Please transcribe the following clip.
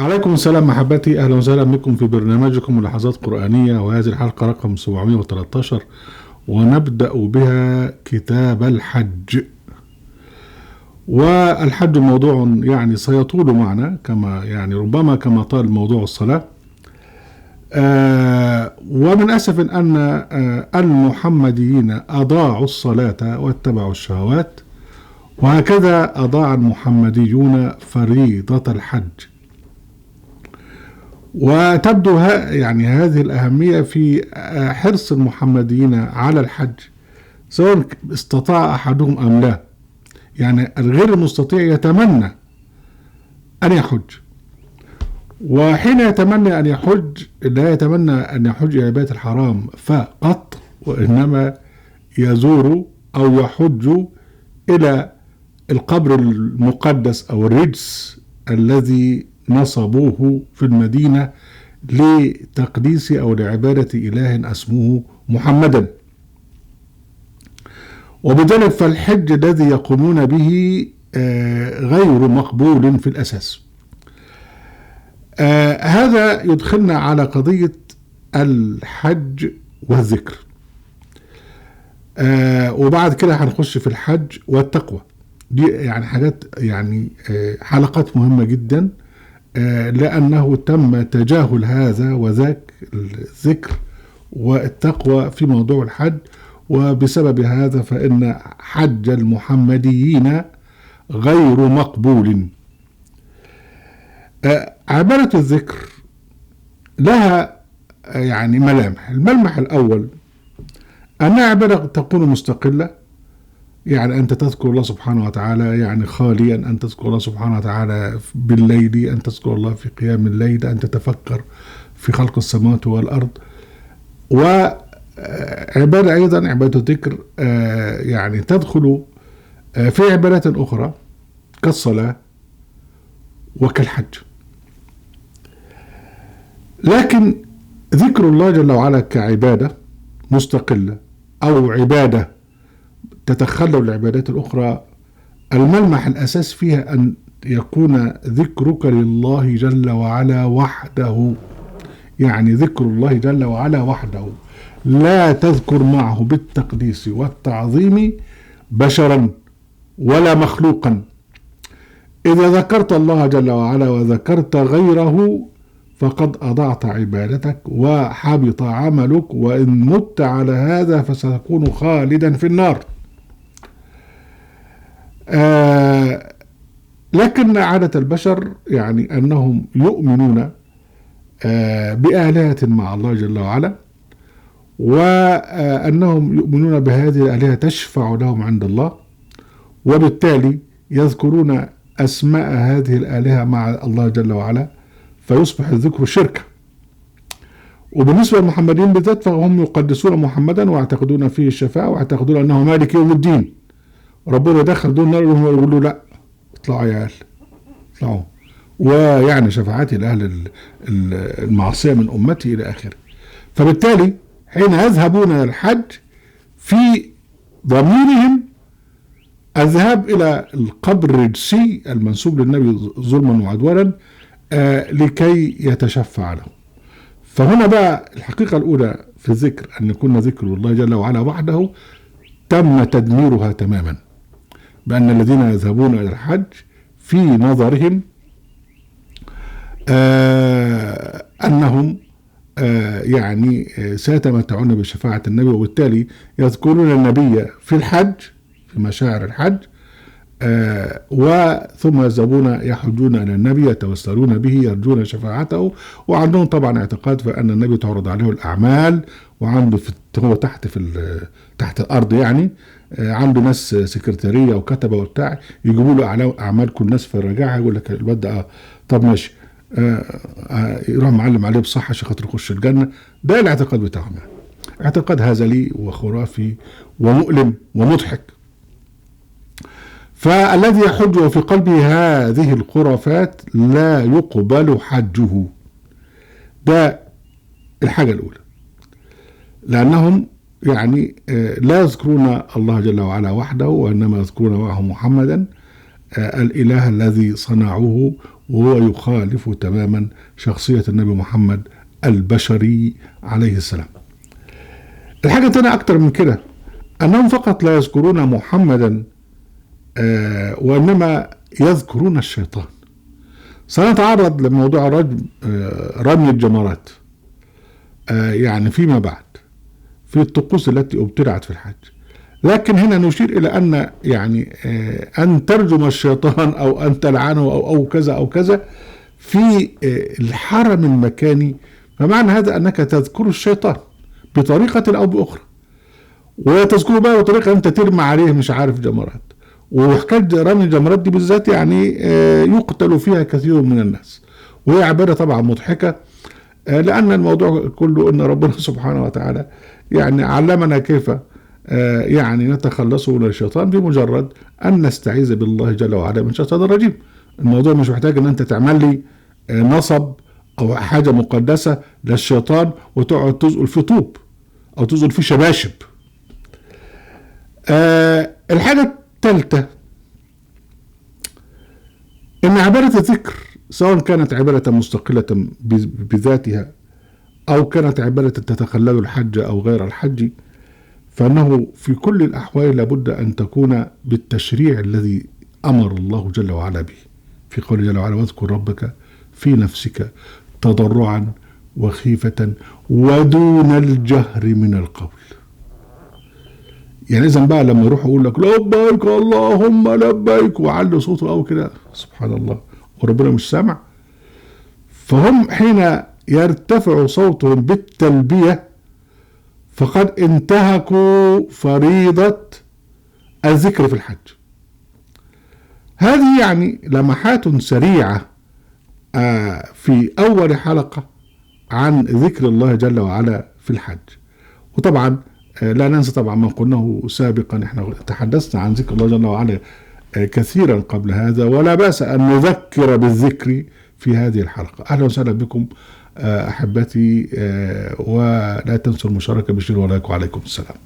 عليكم السلام محبتي، أهلا وسهلا بكم في برنامجكم لحظات قرآنية، وهذه الحلقة رقم 713 ونبدأ بها كتاب الحج. والحج موضوع سيطول معنا ربما كما طال موضوع الصلاة. ومن أسف أن المحمديين أضاعوا الصلاة واتبعوا الشهوات، وهكذا أضاع المحمديون فريضة الحج. وتبدو هذه الأهمية في حرص المحمديين على الحج، سواء استطاع أحدهم أم لا. الغير المستطيع يتمنى أن يحج، وحين يتمنى أن يحج لا يتمنى أن يحج إلى بيت الحرام فقط، وإنما يزور أو يحج إلى القبر المقدس أو الرجس الذي نصبوه في المدينة لتقديس أو لعبادة إله اسمه محمدا. وبذلك فالحج الذي يقومون به غير مقبول في الأساس. هذا يدخلنا على قضية الحج والذكر، وبعد كده هنخش في الحج والتقوى. دي حاجات حلقات مهمة جدا، لأنه تم تجاهل هذا وذاك الذكر والتقوى في موضوع الحج، وبسبب هذا فإن حج المحمديين غير مقبول. عبارة الذكر لها ملامح. الملمح الأول أنها عبارة تكون مستقلة، أنت تذكر الله سبحانه وتعالى خاليا، أن تذكر الله سبحانه وتعالى بالليل، أن تذكر الله في قيام الليل، أن تتفكر في خلق السماوات والأرض. وعبادة أيضا عبادة الذكر تدخل في عبادات أخرى كالصلاة وكالحج. لكن ذكر الله جل وعلا كعبادة مستقلة أو عبادة تتخلل العبادات الأخرى، الملمح الأساس فيها أن يكون ذكرك لله جل وعلا وحده. ذكر الله جل وعلا وحده، لا تذكر معه بالتقديس والتعظيم بشرا ولا مخلوقا. إذا ذكرت الله جل وعلا وذكرت غيره فقد أضعت عبادتك وحبط عملك، وإن مت على هذا فستكون خالدا في النار. لكن عادة البشر أنهم يؤمنون بآلهة مع الله جل وعلا، وأنهم يؤمنون بهذه الآلهة تشفع لهم عند الله، وبالتالي يذكرون أسماء هذه الآلهة مع الله جل وعلا، فيصبح الذكر شركة. وبالنسبة للمحمدين بالذات فهم يقدسون محمدا ويعتقدون فيه الشفاعة، ويعتقدون أنه مالك يوم الدين. ربنا دخل دون نار ويقول له لا، اطلعوا يا أهل، اطلعوا، شفاعتي لأهل المعصية من أمتي إلى آخره. فبالتالي حين يذهبون إلى الحج في ضميرهم الذهاب إلى القبر الرجسي المنسوب للنبي ظلما وعدوانا لكي يتشفع له. فهنا بقى الحقيقة الأولى في الذكر أن يكون ذكر الله جل وعلا وحده تم تدميرها تماما، بأن الذين يذهبون إلى الحج في نظرهم أنهم سيتمتعون بشفاعة النبي، وبالتالي يذكرون النبي في الحج في مشاعر الحج، وثم يذهبون يحجون إلى النبي يتوسلون به يرجون شفاعته. وعندهم طبعا اعتقاد فأن النبي تعرض عليه الأعمال، وعنده هو تحت الأرض، عنده ناس سكرتارية وكتبة وبتاع يجيبوا له أعمال كل الناس فيراجعها، يقول لك الواد ده طب ماشي، يروح معلم عليه بصحة عشان خاطر يخش الجنة. ده الاعتقاد بتاعهم، اعتقاد هزلي وخرافي ومؤلم ومضحك. فالذي يحج وفي قلبه هذه الخرافات لا يقبل حجه. ده الحاجة الأولى، لأنهم لا يذكرون الله جل وعلا وحده، وإنما يذكرون معه محمدا الإله الذي صنعوه وهو يخالف تماما شخصية النبي محمد البشري عليه السلام. الحاجة الثانية أكتر من كده، أنهم فقط لا يذكرون محمدا وإنما يذكرون الشيطان. سنتعرض لموضوع رمي الجمرات يعني فيما بعد في الطقوس التي ابتدعت في الحج، لكن هنا نشير إلى أن يعني أن ترجم الشيطان أو أن تلعنه أو كذا أو كذا في الحرم المكاني، فمعنى هذا أنك تذكر الشيطان بطريقة أو بأخرى، وتذكره بقى بطريقة أنت ترمي عليه مش عارف جمرات. وحكاية رمي الجمرات دي بالذات يعني يقتل فيها كثير من الناس، وهي عبادة طبعا مضحكة، لأن الموضوع كله أن ربنا سبحانه وتعالى يعني علمنا كيف يعني نتخلص من الشيطان بمجرد أن نستعيذ بالله جل وعلا من الشيطان الرجيم. الموضوع مش محتاج أن أنت تعمل لي نصب أو حاجة مقدسة للشيطان وتقعد تزقل فيه طوب أو تزقل فيه شباشب. الحاجة الثالثة إن عبارة الذكر سواء كانت عبارة مستقلة بذاتها أو كانت عبارة تتخلل الحج أو غير الحج، فإنه في كل الأحوال لابد أن تكون بالتشريع الذي أمر الله جل وعلا به، في قوله جل وعلا: واذكر ربك في نفسك تضرعا وخيفة ودون الجهر من القول. يعني إذا بقى لما يروح يقول لك لبيك اللهم لبيك وعلي صوته أو كده، سبحان الله، وربنا مش سامع، فهم حين يرتفع صوتهم بالتلبية فقد انتهكوا فريضة الذكر في الحج. هذه يعني لمحات سريعة في أول حلقة عن ذكر الله جل وعلا في الحج. وطبعا لا ننسى طبعا ما قلناه سابقا، احنا تحدثنا عن ذكر الله جل وعلا كثيرا قبل هذا، ولا بأس أن نذكر بالذكر في هذه الحلقة. أهلا وسهلا بكم أحبتي، ولا تنسوا المشاركة بالشير ولايك، وعليكم السلام.